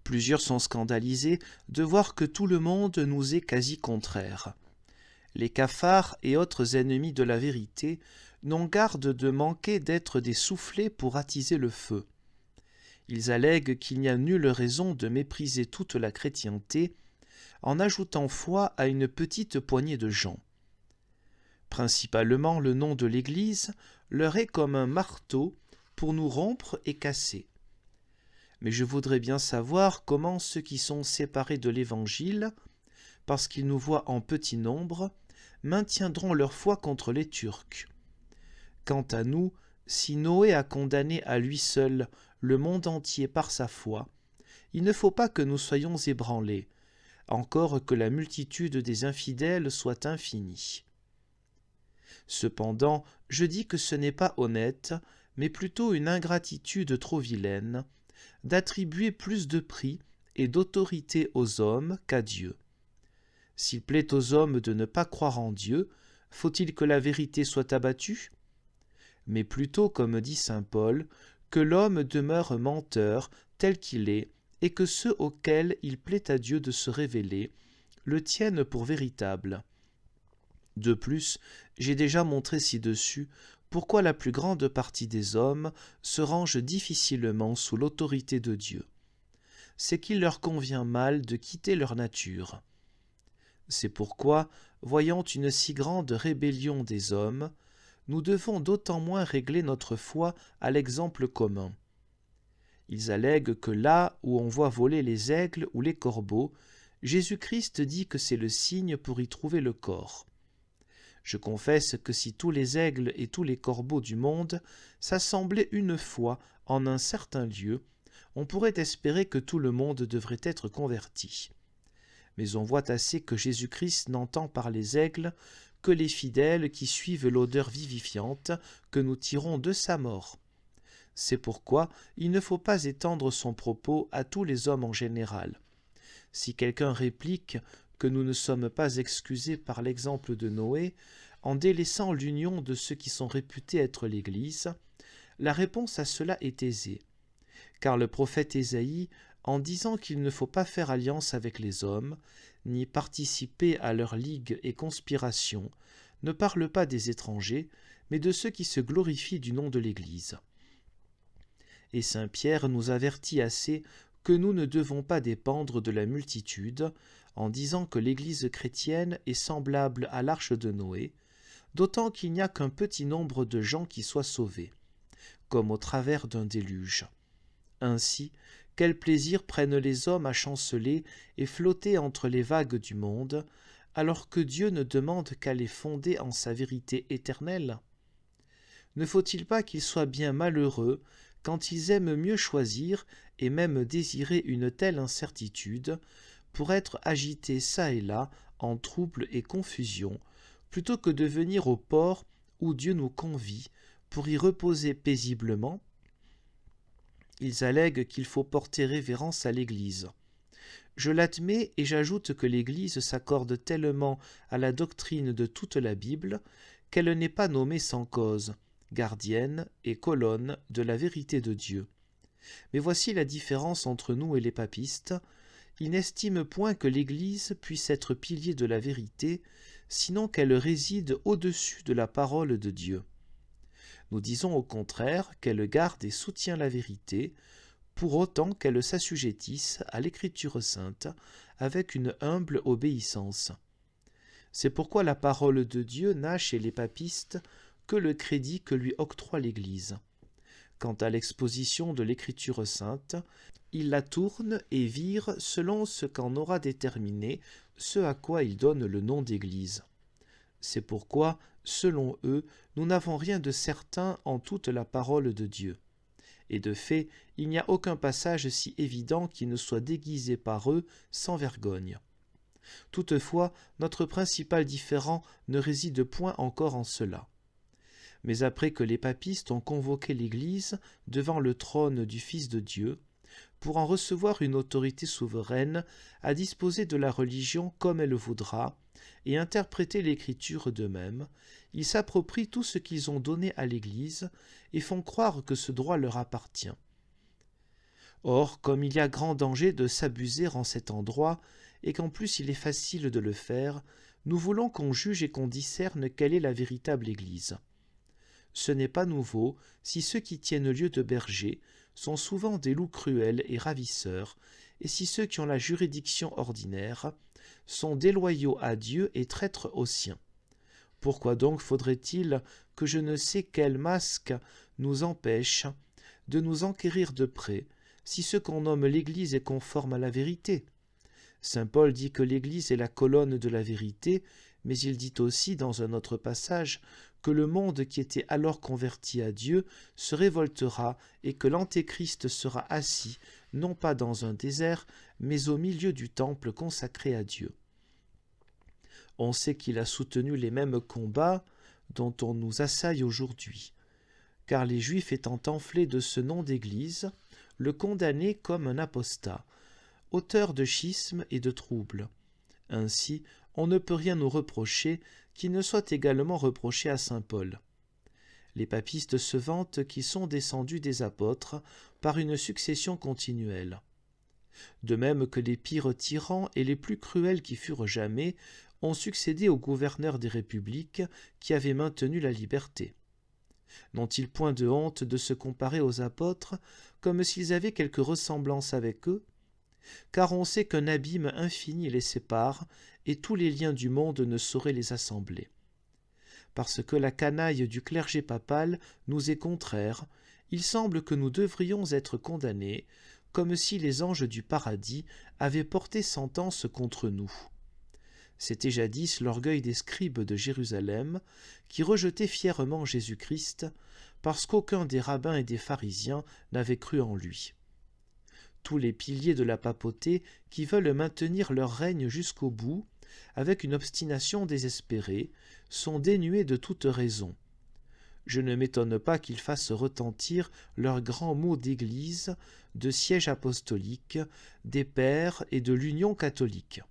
Plusieurs sont scandalisés de voir que tout le monde nous est quasi contraire. Les cafards et autres ennemis de la vérité n'ont garde de manquer d'être des soufflets pour attiser le feu. Ils allèguent qu'il n'y a nulle raison de mépriser toute la chrétienté en ajoutant foi à une petite poignée de gens. Principalement, le nom de l'Église leur est comme un marteau pour nous rompre et casser. Mais je voudrais bien savoir comment ceux qui sont séparés de l'Évangile, parce qu'ils nous voient en petit nombre, maintiendront leur foi contre les Turcs. Quant à nous, si Noé a condamné à lui seul le monde entier par sa foi, il ne faut pas que nous soyons ébranlés, encore que la multitude des infidèles soit infinie. Cependant, je dis que ce n'est pas honnête, mais plutôt une ingratitude trop vilaine, d'attribuer plus de prix et d'autorité aux hommes qu'à Dieu. S'il plaît aux hommes de ne pas croire en Dieu, faut-il que la vérité soit abattue? Mais plutôt, comme dit saint Paul, que l'homme demeure menteur tel qu'il est, et que ceux auxquels il plaît à Dieu de se révéler le tiennent pour véritable. De plus, j'ai déjà montré ci-dessus pourquoi la plus grande partie des hommes se range difficilement sous l'autorité de Dieu. C'est qu'il leur convient mal de quitter leur nature. C'est pourquoi, voyant une si grande rébellion des hommes, nous devons d'autant moins régler notre foi à l'exemple commun. Ils allèguent que là où on voit voler les aigles ou les corbeaux, Jésus-Christ dit que c'est le signe pour y trouver le corps. Je confesse que si tous les aigles et tous les corbeaux du monde s'assemblaient une fois en un certain lieu, on pourrait espérer que tout le monde devrait être converti. Mais on voit assez que Jésus-Christ n'entend par les aigles que les fidèles qui suivent l'odeur vivifiante que nous tirons de sa mort. C'est pourquoi il ne faut pas étendre son propos à tous les hommes en général. Si quelqu'un réplique que nous ne sommes pas excusés par l'exemple de Noé, en délaissant l'union de ceux qui sont réputés être l'Église, la réponse à cela est aisée. Car le prophète Ésaïe, en disant qu'il ne faut pas faire alliance avec les hommes, ni participer à leurs ligues et conspirations, ne parle pas des étrangers, mais de ceux qui se glorifient du nom de l'Église. Et saint Pierre nous avertit assez que nous ne devons pas dépendre de la multitude, en disant que l'Église chrétienne est semblable à l'arche de Noé, d'autant qu'il n'y a qu'un petit nombre de gens qui soient sauvés, comme au travers d'un déluge. Ainsi, quel plaisir prennent les hommes à chanceler et flotter entre les vagues du monde, alors que Dieu ne demande qu'à les fonder en sa vérité éternelle? Ne faut-il pas qu'ils soient bien malheureux quand ils aiment mieux choisir et même désirer une telle incertitude pour être agités çà et là en trouble et confusion, plutôt que de venir au port où Dieu nous convie pour y reposer paisiblement? Ils allèguent qu'il faut porter révérence à l'Église. Je l'admets et j'ajoute que l'Église s'accorde tellement à la doctrine de toute la Bible qu'elle n'est pas nommée sans cause, gardienne et colonne de la vérité de Dieu. Mais voici la différence entre nous et les papistes. Ils n'estiment point que l'Église puisse être pilier de la vérité, sinon qu'elle réside au-dessus de la parole de Dieu. Nous disons au contraire qu'elle garde et soutient la vérité, pour autant qu'elle s'assujettisse à l'Écriture sainte avec une humble obéissance. C'est pourquoi la parole de Dieu n'a chez les papistes que le crédit que lui octroie l'Église. Quant à l'exposition de l'Écriture sainte, ils la tournent et virent selon ce qu'en aura déterminé ce à quoi ils donnent le nom d'Église. C'est pourquoi, selon eux, nous n'avons rien de certain en toute la parole de Dieu. Et de fait, il n'y a aucun passage si évident qui ne soit déguisé par eux sans vergogne. Toutefois, notre principal différend ne réside point encore en cela. Mais après que les papistes ont convoqué l'Église devant le trône du Fils de Dieu, pour en recevoir une autorité souveraine à disposer de la religion comme elle voudra, et interpréter l'Écriture d'eux-mêmes, ils s'approprient tout ce qu'ils ont donné à l'Église et font croire que ce droit leur appartient. Or, comme il y a grand danger de s'abuser en cet endroit, et qu'en plus il est facile de le faire, nous voulons qu'on juge et qu'on discerne quelle est la véritable Église. Ce n'est pas nouveau si ceux qui tiennent lieu de berger sont souvent des loups cruels et ravisseurs, et si ceux qui ont la juridiction ordinaire sont déloyaux à Dieu et traîtres aux siens. Pourquoi donc faudrait-il que je ne sais quel masque nous empêche de nous enquérir de près si ce qu'on nomme l'Église est conforme à la vérité? Saint Paul dit que l'Église est la colonne de la vérité, mais il dit aussi dans un autre passage que le monde qui était alors converti à Dieu se révoltera et que l'Antéchrist sera assis, non pas dans un désert, mais au milieu du temple consacré à Dieu. On sait qu'il a soutenu les mêmes combats dont on nous assaille aujourd'hui, car les Juifs étant enflés de ce nom d'Église, le condamnaient comme un apostat, auteur de schismes et de troubles. Ainsi, on ne peut rien nous reprocher qui ne soit également reproché à saint Paul. Les papistes se vantent qu'ils sont descendus des apôtres par une succession continuelle. De même que les pires tyrans et les plus cruels qui furent jamais ont succédé aux gouverneurs des républiques qui avaient maintenu la liberté. N'ont-ils point de honte de se comparer aux apôtres comme s'ils avaient quelque ressemblance avec eux? Car on sait qu'un abîme infini les sépare, et tous les liens du monde ne sauraient les assembler. Parce que la canaille du clergé papal nous est contraire, il semble que nous devrions être condamnés, comme si les anges du paradis avaient porté sentence contre nous. C'était jadis l'orgueil des scribes de Jérusalem, qui rejetaient fièrement Jésus-Christ, parce qu'aucun des rabbins et des pharisiens n'avait cru en lui. Tous les piliers de la papauté qui veulent maintenir leur règne jusqu'au bout, avec une obstination désespérée, sont dénués de toute raison. Je ne m'étonne pas qu'ils fassent retentir leurs grands mots d'Église, de siège apostolique, des pères et de l'union catholique.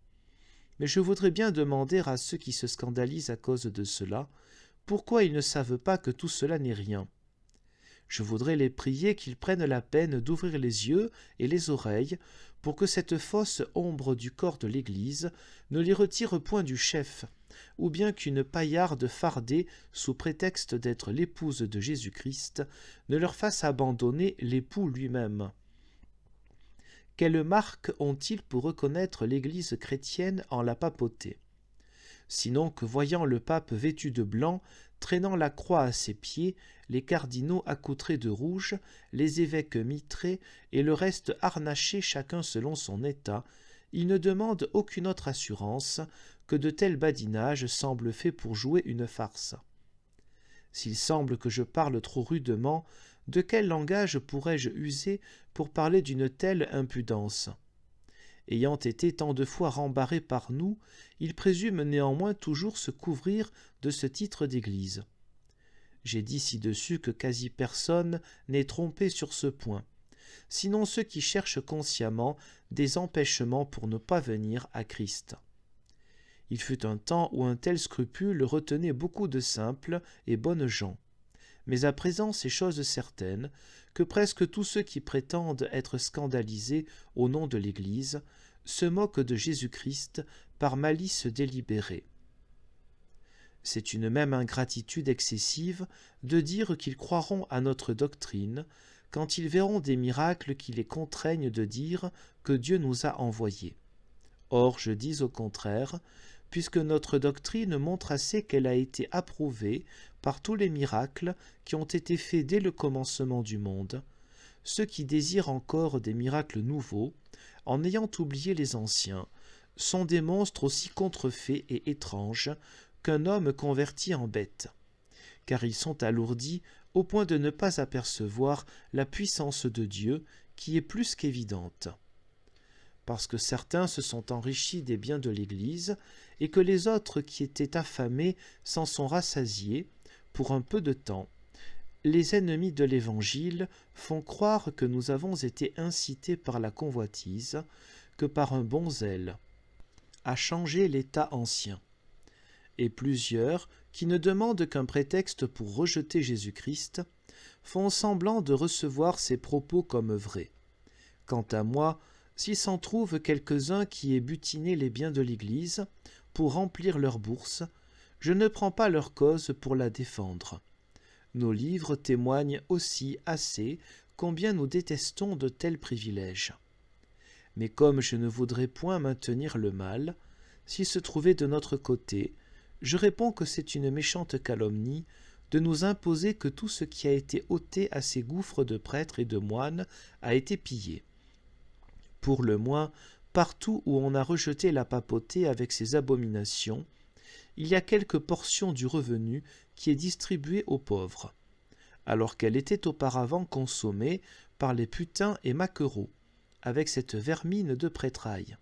Mais je voudrais bien demander à ceux qui se scandalisent à cause de cela, pourquoi ils ne savent pas que tout cela n'est rien. Je voudrais les prier qu'ils prennent la peine d'ouvrir les yeux et les oreilles pour que cette fausse ombre du corps de l'Église ne les retire point du chef, ou bien qu'une paillarde fardée sous prétexte d'être l'épouse de Jésus-Christ ne leur fasse abandonner l'époux lui-même. Quelles marques ont-ils pour reconnaître l'Église chrétienne en la papauté? Sinon que voyant le pape vêtu de blanc, traînant la croix à ses pieds, les cardinaux accoutrés de rouge, les évêques mitrés et le reste harnachés chacun selon son état, ils ne demandent aucune autre assurance que de tels badinages semblent faits pour jouer une farce. S'il semble que je parle trop rudement, de quel langage pourrais-je user pour parler d'une telle impudence? Ayant été tant de fois rembarrés par nous, ils présument néanmoins toujours se couvrir de ce titre d'Église. J'ai dit ci-dessus que quasi personne n'est trompé sur ce point, sinon ceux qui cherchent consciemment des empêchements pour ne pas venir à Christ. Il fut un temps où un tel scrupule retenait beaucoup de simples et bonnes gens. Mais à présent c'est chose certaine que presque tous ceux qui prétendent être scandalisés au nom de l'Église se moquent de Jésus-Christ par malice délibérée. C'est une même ingratitude excessive de dire qu'ils croiront à notre doctrine quand ils verront des miracles qui les contraignent de dire que Dieu nous a envoyés. Or, je dis au contraire, puisque notre doctrine montre assez qu'elle a été approuvée par tous les miracles qui ont été faits dès le commencement du monde, ceux qui désirent encore des miracles nouveaux, en ayant oublié les anciens, sont des monstres aussi contrefaits et étranges qu'un homme converti en bête, car ils sont alourdis au point de ne pas apercevoir la puissance de Dieu qui est plus qu'évidente. Parce que certains se sont enrichis des biens de l'Église et que les autres qui étaient affamés s'en sont rassasiés pour un peu de temps, les ennemis de l'Évangile font croire que nous avons été incités par la convoitise, que par un bon zèle, à changer l'état ancien. Et plusieurs, qui ne demandent qu'un prétexte pour rejeter Jésus-Christ, font semblant de recevoir ses propos comme vrais. Quant à moi, s'il s'en trouve quelques-uns qui aient butiné les biens de l'Église pour remplir leurs bourses, je ne prends pas leur cause pour la défendre. Nos livres témoignent aussi assez combien nous détestons de tels privilèges. Mais comme je ne voudrais point maintenir le mal, s'il se trouvait de notre côté, je réponds que c'est une méchante calomnie de nous imposer que tout ce qui a été ôté à ces gouffres de prêtres et de moines a été pillé. Pour le moins, partout où on a rejeté la papauté avec ses abominations, il y a quelque portion du revenu qui est distribuée aux pauvres, alors qu'elle était auparavant consommée par les putains et maquereaux, avec cette vermine de prêtraille.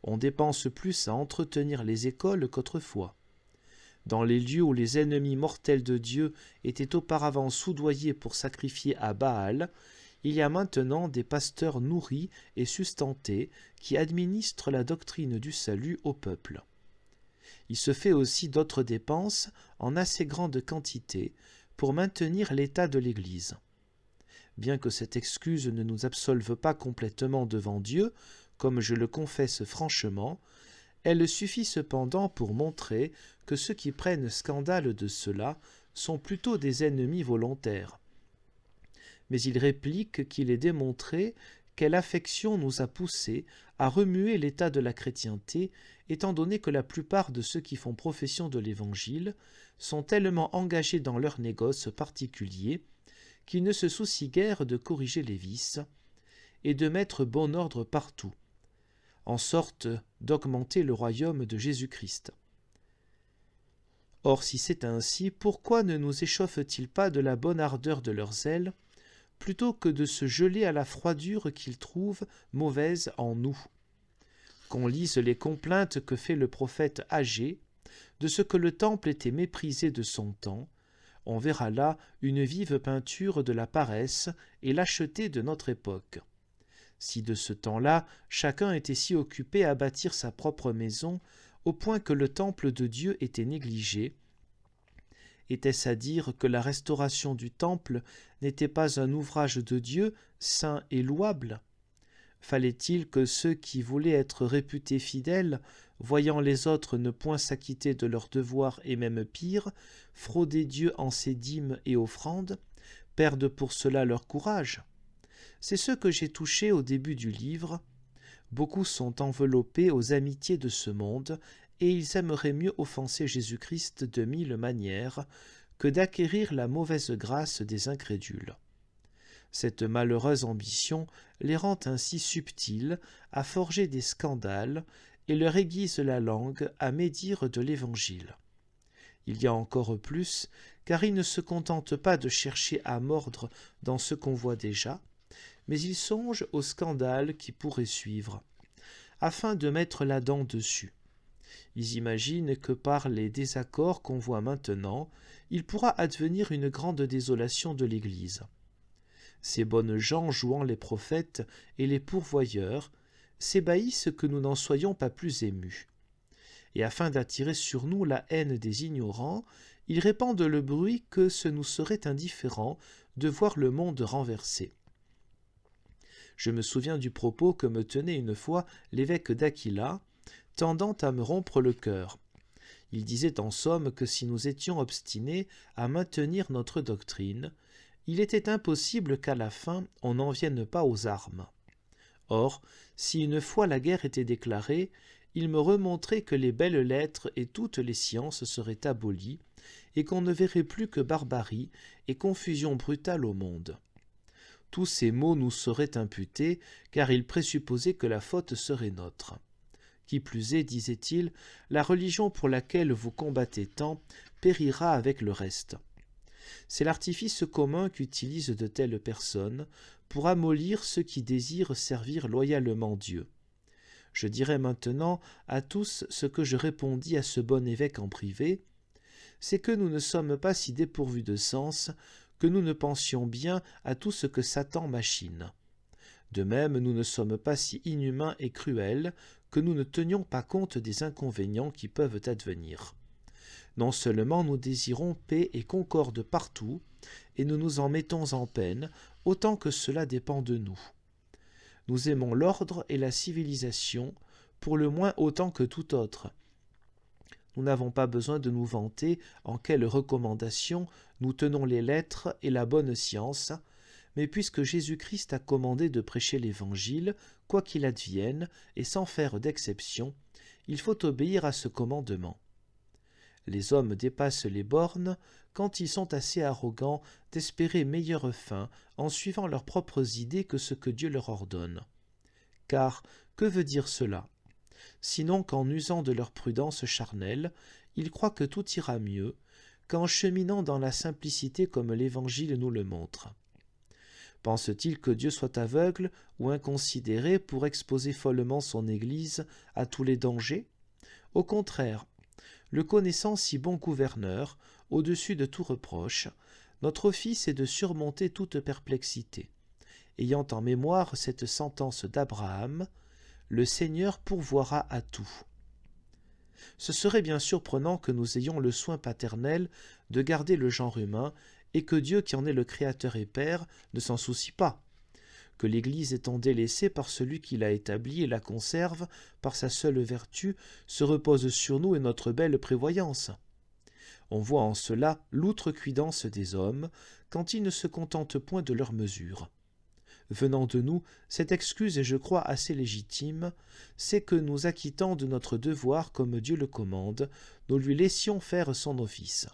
On dépense plus à entretenir les écoles qu'autrefois. Dans les lieux où les ennemis mortels de Dieu étaient auparavant soudoyés pour sacrifier à Baal, il y a maintenant des pasteurs nourris et sustentés qui administrent la doctrine du salut au peuple. Il se fait aussi d'autres dépenses en assez grande quantité pour maintenir l'état de l'Église. Bien que cette excuse ne nous absolve pas complètement devant Dieu, comme je le confesse franchement, elle suffit cependant pour montrer que ceux qui prennent scandale de cela sont plutôt des ennemis volontaires. Mais il réplique qu'il est démontré quelle affection nous a poussés à remuer l'état de la chrétienté, étant donné que la plupart de ceux qui font profession de l'Évangile sont tellement engagés dans leurs négoces particuliers qu'ils ne se soucient guère de corriger les vices et de mettre bon ordre partout, en sorte d'augmenter le royaume de Jésus-Christ. Or, si c'est ainsi, pourquoi ne nous échauffent-ils pas de la bonne ardeur de leur zèle, plutôt que de se geler à la froidure qu'ils trouvent mauvaise en nous? Qu'on lise les complaintes que fait le prophète Agée de ce que le temple était méprisé de son temps, on verra là une vive peinture de la paresse et lâcheté de notre époque. Si de ce temps-là, chacun était si occupé à bâtir sa propre maison, au point que le temple de Dieu était négligé, était-ce à dire que la restauration du temple n'était pas un ouvrage de Dieu saint et louable? Fallait-il que ceux qui voulaient être réputés fidèles, voyant les autres ne point s'acquitter de leurs devoirs et même pire, frauder Dieu en ses dîmes et offrandes, perdent pour cela leur courage? C'est ce que j'ai touché au début du livre. Beaucoup sont enveloppés aux amitiés de ce monde, et ils aimeraient mieux offenser Jésus-Christ de 1000 manières que d'acquérir la mauvaise grâce des incrédules. Cette malheureuse ambition les rend ainsi subtils à forger des scandales et leur aiguise la langue à médire de l'Évangile. Il y a encore plus, car ils ne se contentent pas de chercher à mordre dans ce qu'on voit déjà, mais ils songent au scandale qui pourrait suivre, afin de mettre la dent dessus. Ils imaginent que par les désaccords qu'on voit maintenant, il pourra advenir une grande désolation de l'Église. Ces bonnes gens jouant les prophètes et les pourvoyeurs s'ébahissent que nous n'en soyons pas plus émus. Et afin d'attirer sur nous la haine des ignorants, ils répandent le bruit que ce nous serait indifférent de voir le monde renversé. Je me souviens du propos que me tenait une fois l'évêque d'Aquila, tendant à me rompre le cœur. Il disait en somme que si nous étions obstinés à maintenir notre doctrine, il était impossible qu'à la fin on n'en vienne pas aux armes. Or, si une fois la guerre était déclarée, il me remontrait que les belles lettres et toutes les sciences seraient abolies, et qu'on ne verrait plus que barbarie et confusion brutale au monde. Tous ces maux nous seraient imputés, car il présupposait que la faute serait nôtre. Qui plus est, disait-il, la religion pour laquelle vous combattez tant périra avec le reste. C'est l'artifice commun qu'utilisent de telles personnes pour amollir ceux qui désirent servir loyalement Dieu. Je dirai maintenant à tous ce que je répondis à ce bon évêque en privé, c'est que nous ne sommes pas si dépourvus de sens que nous ne pensions bien à tout ce que Satan machine. De même, nous ne sommes pas si inhumains et cruels que nous ne tenions pas compte des inconvénients qui peuvent advenir. Non seulement nous désirons paix et concorde partout, et nous nous en mettons en peine, autant que cela dépend de nous. Nous aimons l'ordre et la civilisation, pour le moins autant que tout autre. Nous n'avons pas besoin de nous vanter en quelles recommandations nous tenons les lettres et la bonne science, mais puisque Jésus-Christ a commandé de prêcher l'Évangile, quoi qu'il advienne, et sans faire d'exception, il faut obéir à ce commandement. Les hommes dépassent les bornes quand ils sont assez arrogants d'espérer meilleure fin en suivant leurs propres idées que ce que Dieu leur ordonne. Car que veut dire cela ? Sinon qu'en usant de leur prudence charnelle, ils croient que tout ira mieux, qu'en cheminant dans la simplicité comme l'Évangile nous le montre. Pense-t-il que Dieu soit aveugle ou inconsidéré pour exposer follement son Église à tous les dangers ? Au contraire, le connaissant si bon gouverneur, au-dessus de tout reproche, notre office est de surmonter toute perplexité, ayant en mémoire cette sentence d'Abraham, « Le Seigneur pourvoira à tout ». Ce serait bien surprenant que nous ayons le soin paternel de garder le genre humain et que Dieu, qui en est le Créateur et Père, ne s'en soucie pas, que l'Église étant délaissée par celui qui l'a établie et la conserve par sa seule vertu, se repose sur nous et notre belle prévoyance. On voit en cela l'outrecuidance des hommes quand ils ne se contentent point de leurs mesures. Venant de nous, cette excuse est, je crois, assez légitime, c'est que nous acquittant de notre devoir comme Dieu le commande, nous lui laissions faire son office.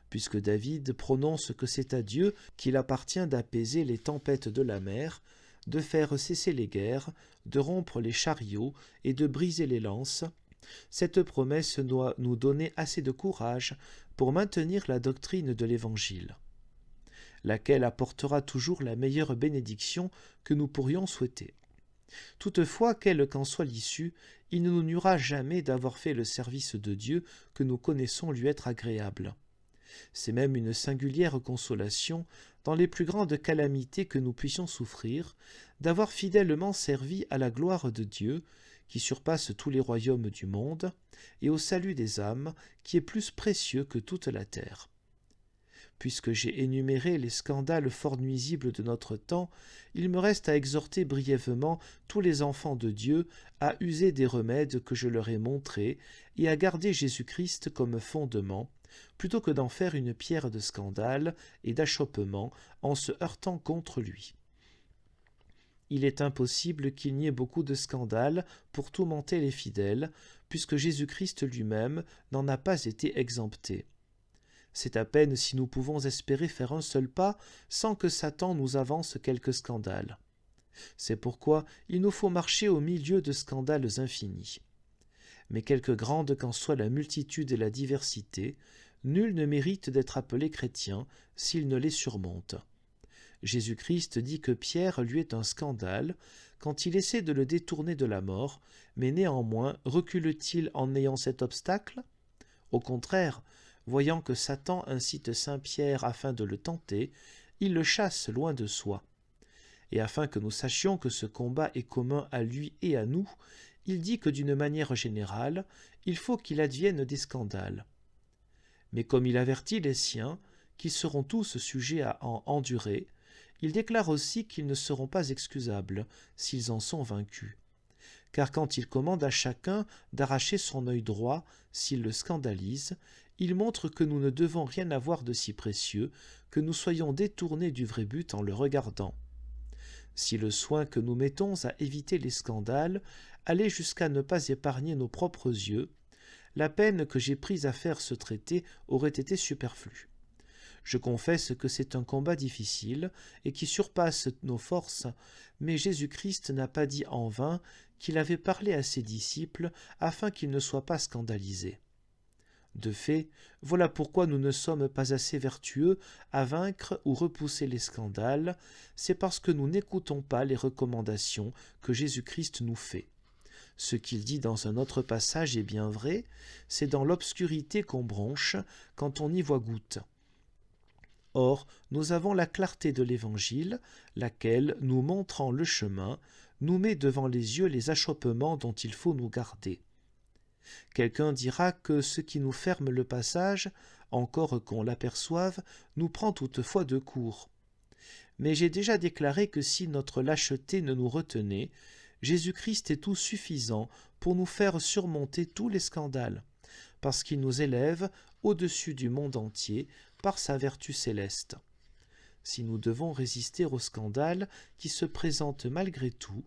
Puisque David prononce que c'est à Dieu qu'il appartient d'apaiser les tempêtes de la mer, de faire cesser les guerres, de rompre les chariots et de briser les lances, cette promesse doit nous donner assez de courage pour maintenir la doctrine de l'Évangile, laquelle apportera toujours la meilleure bénédiction que nous pourrions souhaiter. Toutefois, quelle qu'en soit l'issue, il ne nous nuira jamais d'avoir fait le service de Dieu que nous connaissons lui être agréable. C'est même une singulière consolation, dans les plus grandes calamités que nous puissions souffrir, d'avoir fidèlement servi à la gloire de Dieu, qui surpasse tous les royaumes du monde, et au salut des âmes, qui est plus précieux que toute la terre. Puisque j'ai énuméré les scandales fort nuisibles de notre temps, il me reste à exhorter brièvement tous les enfants de Dieu à user des remèdes que je leur ai montrés et à garder Jésus-Christ comme fondement, plutôt que d'en faire une pierre de scandale et d'achoppement en se heurtant contre lui. Il est impossible qu'il n'y ait beaucoup de scandales pour tourmenter les fidèles, puisque Jésus-Christ lui-même n'en a pas été exempté. C'est à peine si nous pouvons espérer faire un seul pas sans que Satan nous avance quelque scandale. C'est pourquoi il nous faut marcher au milieu de scandales infinis. Mais quelque grande qu'en soit la multitude et la diversité, nul ne mérite d'être appelé chrétien s'il ne les surmonte. Jésus-Christ dit que Pierre lui est un scandale quand il essaie de le détourner de la mort, mais néanmoins recule-t-il en ayant cet obstacle ? Au contraire, voyant que Satan incite saint Pierre afin de le tenter, il le chasse loin de soi. Et afin que nous sachions que ce combat est commun à lui et à nous, il dit que d'une manière générale, il faut qu'il advienne des scandales. Mais comme il avertit les siens, qu'ils seront tous sujets à en endurer, il déclare aussi qu'ils ne seront pas excusables s'ils en sont vaincus. Car quand il commande à chacun d'arracher son œil droit s'il le scandalise, il montre que nous ne devons rien avoir de si précieux, que nous soyons détournés du vrai but en le regardant. Si le soin que nous mettons à éviter les scandales allait jusqu'à ne pas épargner nos propres yeux, la peine que j'ai prise à faire ce traité aurait été superflue. Je confesse que c'est un combat difficile et qui surpasse nos forces, mais Jésus-Christ n'a pas dit en vain qu'il avait parlé à ses disciples afin qu'ils ne soient pas scandalisés. De fait, voilà pourquoi nous ne sommes pas assez vertueux à vaincre ou repousser les scandales, c'est parce que nous n'écoutons pas les recommandations que Jésus-Christ nous fait. Ce qu'il dit dans un autre passage est bien vrai, c'est dans l'obscurité qu'on bronche quand on y voit goutte. Or, nous avons la clarté de l'Évangile, laquelle, nous montrant le chemin, nous met devant les yeux les achoppements dont il faut nous garder. Quelqu'un dira que ce qui nous ferme le passage, encore qu'on l'aperçoive, nous prend toutefois de court. Mais j'ai déjà déclaré que si notre lâcheté ne nous retenait, Jésus-Christ est tout suffisant pour nous faire surmonter tous les scandales, parce qu'il nous élève au-dessus du monde entier par sa vertu céleste. Si nous devons résister aux scandales qui se présentent malgré tout,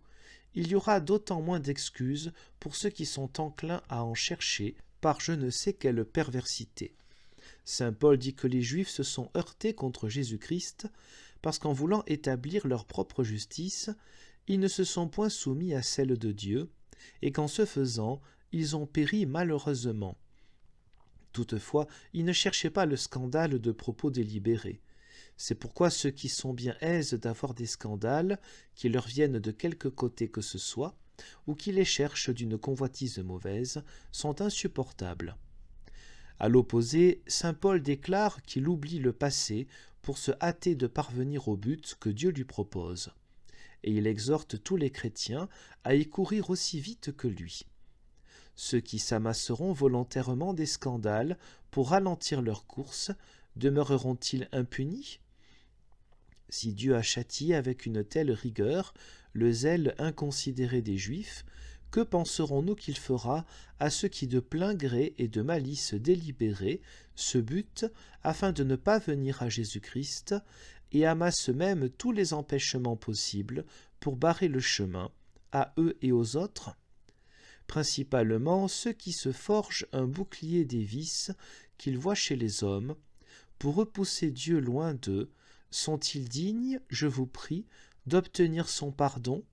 il y aura d'autant moins d'excuses pour ceux qui sont enclins à en chercher par je ne sais quelle perversité. Saint Paul dit que les Juifs se sont heurtés contre Jésus-Christ parce qu'en voulant établir leur propre justice, ils ne se sont point soumis à celle de Dieu, et qu'en ce faisant, ils ont péri malheureusement. Toutefois, ils ne cherchaient pas le scandale de propos délibérés. C'est pourquoi ceux qui sont bien aises d'avoir des scandales, qui leur viennent de quelque côté que ce soit, ou qui les cherchent d'une convoitise mauvaise, sont insupportables. À l'opposé, saint Paul déclare qu'il oublie le passé pour se hâter de parvenir au but que Dieu lui propose. Et il exhorte tous les chrétiens à y courir aussi vite que lui. Ceux qui s'amasseront volontairement des scandales pour ralentir leur course, demeureront-ils impunis ? Si Dieu a châtié avec une telle rigueur le zèle inconsidéré des Juifs, que penserons-nous qu'il fera à ceux qui de plein gré et de malice délibérée se butent afin de ne pas venir à Jésus-Christ et amassent même tous les empêchements possibles pour barrer le chemin, à eux et aux autres ? Principalement ceux qui se forgent un bouclier des vices qu'ils voient chez les hommes, pour repousser Dieu loin d'eux, sont-ils dignes, je vous prie, d'obtenir son pardon ?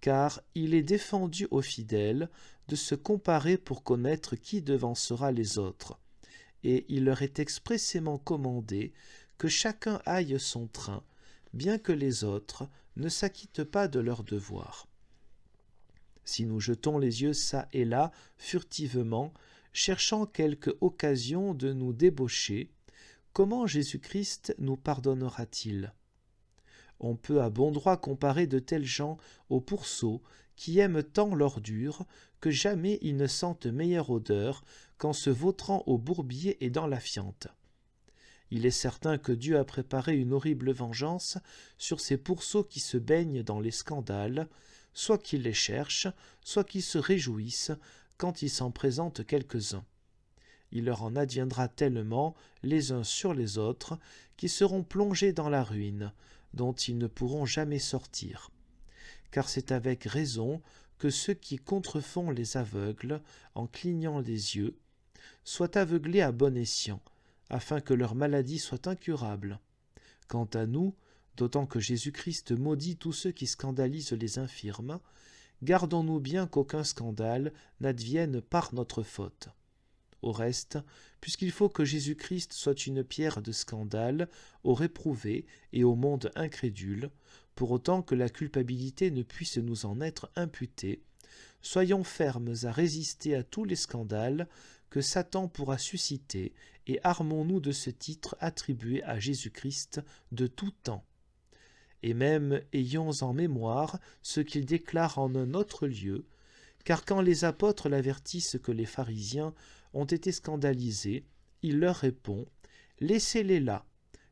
Car il est défendu aux fidèles de se comparer pour connaître qui devancera les autres, et il leur est expressément commandé que chacun aille son train, bien que les autres ne s'acquittent pas de leur devoir. Si nous jetons les yeux çà et là, furtivement, cherchant quelque occasion de nous débaucher, comment Jésus-Christ nous pardonnera-t-il ? On peut à bon droit comparer de tels gens aux pourceaux qui aiment tant l'ordure que jamais ils ne sentent meilleure odeur qu'en se vautrant au bourbier et dans la fiente. Il est certain que Dieu a préparé une horrible vengeance sur ces pourceaux qui se baignent dans les scandales, soit qu'ils les cherchent, soit qu'ils se réjouissent quand il s'en présente quelques-uns. Il leur en adviendra tellement les uns sur les autres qu'ils seront plongés dans la ruine, dont ils ne pourront jamais sortir. Car c'est avec raison que ceux qui contrefont les aveugles, en clignant les yeux, soient aveuglés à bon escient, afin que leur maladie soit incurable. Quant à nous, d'autant que Jésus-Christ maudit tous ceux qui scandalisent les infirmes, gardons-nous bien qu'aucun scandale n'advienne par notre faute. Au reste, puisqu'il faut que Jésus-Christ soit une pierre de scandale aux réprouvés et au monde incrédule, pour autant que la culpabilité ne puisse nous en être imputée, soyons fermes à résister à tous les scandales que Satan pourra susciter et armons-nous de ce titre attribué à Jésus-Christ de tout temps. Et même ayons en mémoire ce qu'il déclare en un autre lieu, car quand les apôtres l'avertissent que les pharisiens ont été scandalisés, il leur répond « Laissez-les là,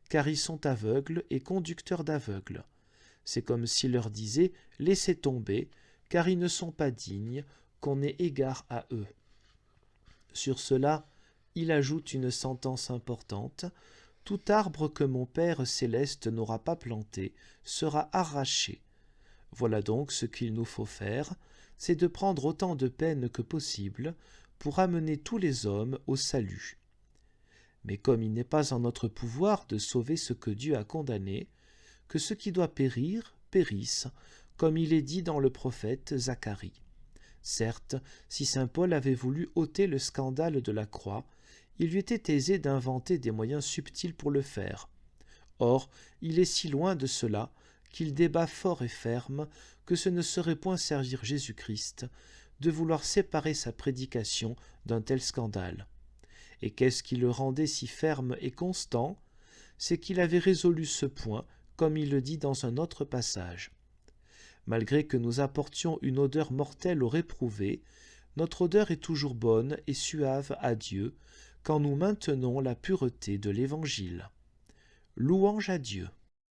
car ils sont aveugles et conducteurs d'aveugles. » C'est comme s'il leur disait « Laissez tomber, car ils ne sont pas dignes qu'on ait égard à eux. » Sur cela, il ajoute une sentence importante « Tout arbre que mon Père céleste n'aura pas planté sera arraché. » Voilà donc ce qu'il nous faut faire, c'est de prendre autant de peine que possible pour amener tous les hommes au salut. Mais comme il n'est pas en notre pouvoir de sauver ce que Dieu a condamné, que ce qui doit périr, périsse, comme il est dit dans le prophète Zacharie. Certes, si saint Paul avait voulu ôter le scandale de la croix, il lui était aisé d'inventer des moyens subtils pour le faire. Or, il est si loin de cela qu'il débat fort et ferme que ce ne serait point servir Jésus-Christ de vouloir séparer sa prédication d'un tel scandale. Et qu'est-ce qui le rendait si ferme et constant ? C'est qu'il avait résolu ce point, comme il le dit dans un autre passage. Malgré que nous apportions une odeur mortelle aux réprouvés, notre odeur est toujours bonne et suave à Dieu, quand nous maintenons la pureté de l'Évangile. Louange à Dieu.